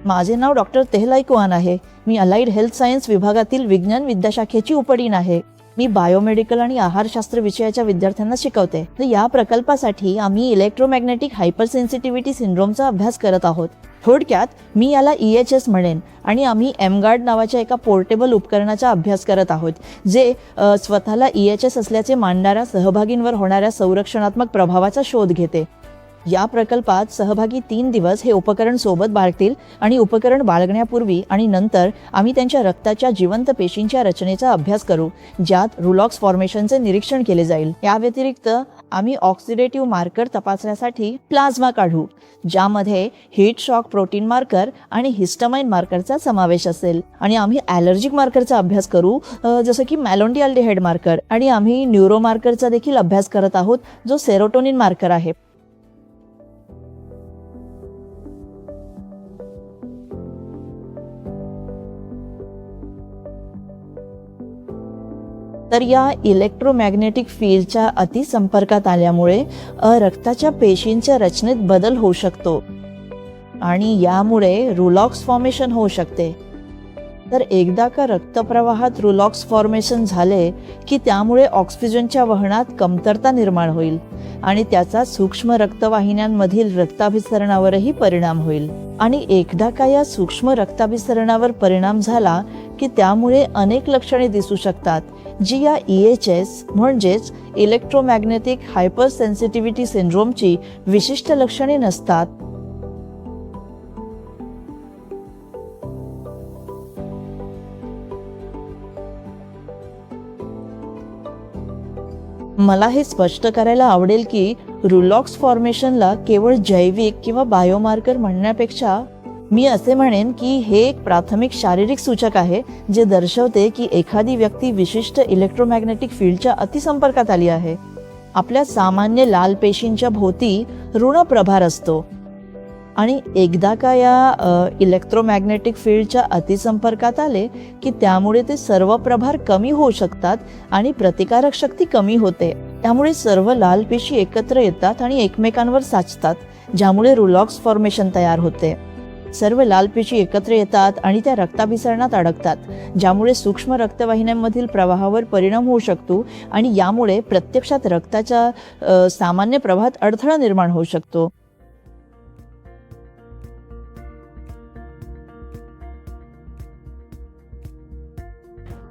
माझे नाव doctor तेहलाई Kuan आहे. मी allied health science विभागातील विज्ञान विद्याशाखेची उपडीन आहे. मी बायोमेडिकल आणि आहारशास्त्र विषयाच्या विद्यार्थ्यांना शिकवते. तर या प्रकल्पासाठी आम्ही इलेक्ट्रोमॅग्नेटिक हायपरसेन्सिटिव्हिटी सिंड्रोमचा अभ्यास करत आहोत. थोडक्यात मी याला EHS म्हणेन. आणि आम्ही एमगार्ड नावाच्या एका पोर्टेबल उपकरणाचा अभ्यास करत आहोत, जे स्वतःला EHS असल्याचे मानणाऱ्या सहभागींवर होणाऱ्या संरक्षणात्मक प्रभावाचा शोध घेते. या प्रकल्पात सहभागी 3 दिवस हे उपकरण सोबत बाळगतील आणि उपकरण बाळगण्यापूर्वी आणि नंतर आम्ही त्यांच्या रक्ताच्या जिवंत पेशींच्या रचनेचा अभ्यास करू, ज्यात रुलॉक्स फॉर्मेशनचे निरीक्षण केले जाईल. या व्यतिरिक्त आम्ही ऑक्सिडेटिव्ह मार्कर तपासण्यासाठी प्लाझ्मा काढू, ज्यामध्ये हीट शॉक प्रोटीन मार्कर आणि हिस्टामाइन मार्करचा समावेश असेल. आणि आम्ही ॲलर्जिक मार्करचा अभ्यास करू, जसं की मॅलोंडियाल्डिहाइड मार्कर. आणि आम्ही न्यूरो मार्करचा देखील अभ्यास करत आहोत, जो सेरोटोनिन मार्कर आहे. तर या इलेक्ट्रोमॅग्नेटिक फील्डच्या अतिसंपर्कात आल्यामुळे रक्ताच्या पेशींच्या रचनेत बदल होऊ शकतो आणि यामुळे रुलॉक्स फॉर्मेशन होऊ शकते. तर एकदा का रक्तप्रवाहात रुलॉक्स फॉर्मेशन झाले की त्यामुळे ऑक्सिजनच्या वहनात कमतरता निर्माण होईल आणि त्याचा सूक्ष्म रक्तवाहिन्यांमधील रक्ताभिसरणावरही परिणाम होईल. आणि एकदा का या सूक्ष्म रक्ताभिसरणावर परिणाम झाला की त्यामुळे अनेक लक्षणे दिसू शकतात, जी या EHS म्हणजेच इलेक्ट्रोमॅग्नेटिक हायपरसेन्सिटिव्हिटी सिंड्रोमची विशिष्ट लक्षणे नसतात. मला हे स्पष्ट करायला आवडेल की रुलॉक्स फॉर्मेशनला केवळ जैविक किंवा बायोमार्कर म्हणण्यापेक्षा मी असे म्हणेन की हे एक प्राथमिक शारीरिक सूचक आहे, जे दर्शवते की एखादी व्यक्ती विशिष्ट इलेक्ट्रोमॅग्नेटिक फील्डच्या अतिसंपर्कात आली आहे. आपल्या सामान्य लाल पेशींच्या भोवती ऋण प्रभार असतो आणि एकदा का या इलेक्ट्रोमॅग्नेटिक फील्डच्या अतिसंपर्कात आले की त्यामुळे ते सर्व प्रभार कमी होऊ शकतात आणि प्रतिकारक शक्ती कमी होते. त्यामुळे सर्व लाल पेशी एकत्र येतात आणि एकमेकांवर साचतात, ज्यामुळे रुलॉक्स फॉर्मेशन तयार होते. सर्व लाल पेशी एकत्र येतात आणि त्या रक्ताभिसरणात अडकतात, ज्यामुळे सूक्ष्म रक्तवाहिन्यांमधील प्रवाहावर परिणाम होऊ शकतो आणि यामुळे प्रत्यक्षात रक्ताच्या सामान्य प्रवाहात अडथळा निर्माण होऊ शकतो.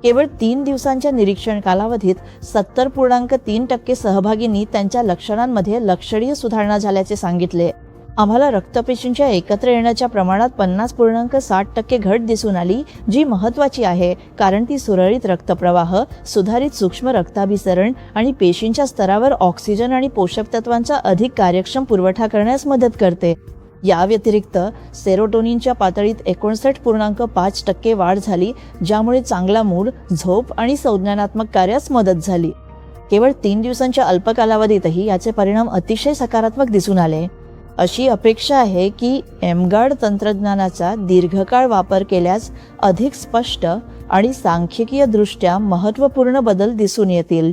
केवळ 3 दिवसांच्या निरीक्षण कालावधीत 70.3% सहभागींनी त्यांच्या लक्षणांमध्ये लक्षणीय सुधारणा झाल्याचे सांगितले. आम्हाला रक्तपेशींच्या एकत्र येण्याच्या प्रमाणात 50.60% घट दिसून आली, जी महत्त्वाची आहे, कारण ती सुरळीत रक्तप्रवाह, सुधारित सूक्ष्म रक्ताभिसरण आणि पेशींच्या स्तरावर ऑक्सिजन आणि पोषक तत्वांचा अधिक कार्यक्षम पुरवठा करण्यास मदत करते. या व्यतिरिक्त सेरोटोनिनच्या पातळीत 59.5% वाढ झाली, ज्यामुळे चांगला मूड, झोप आणि संज्ञानात्मक कार्यास मदत झाली. केवळ 3 दिवसांच्या अल्प कालावधीतही याचे परिणाम अतिशय सकारात्मक दिसून आले. अशी अपेक्षा आहे की एमगार्ड तंत्रज्ञानाचा दीर्घकाळ वापर केल्यास अधिक स्पष्ट आणि सांख्यिकीय दृष्ट्या महत्त्वपूर्ण बदल दिसून येतील.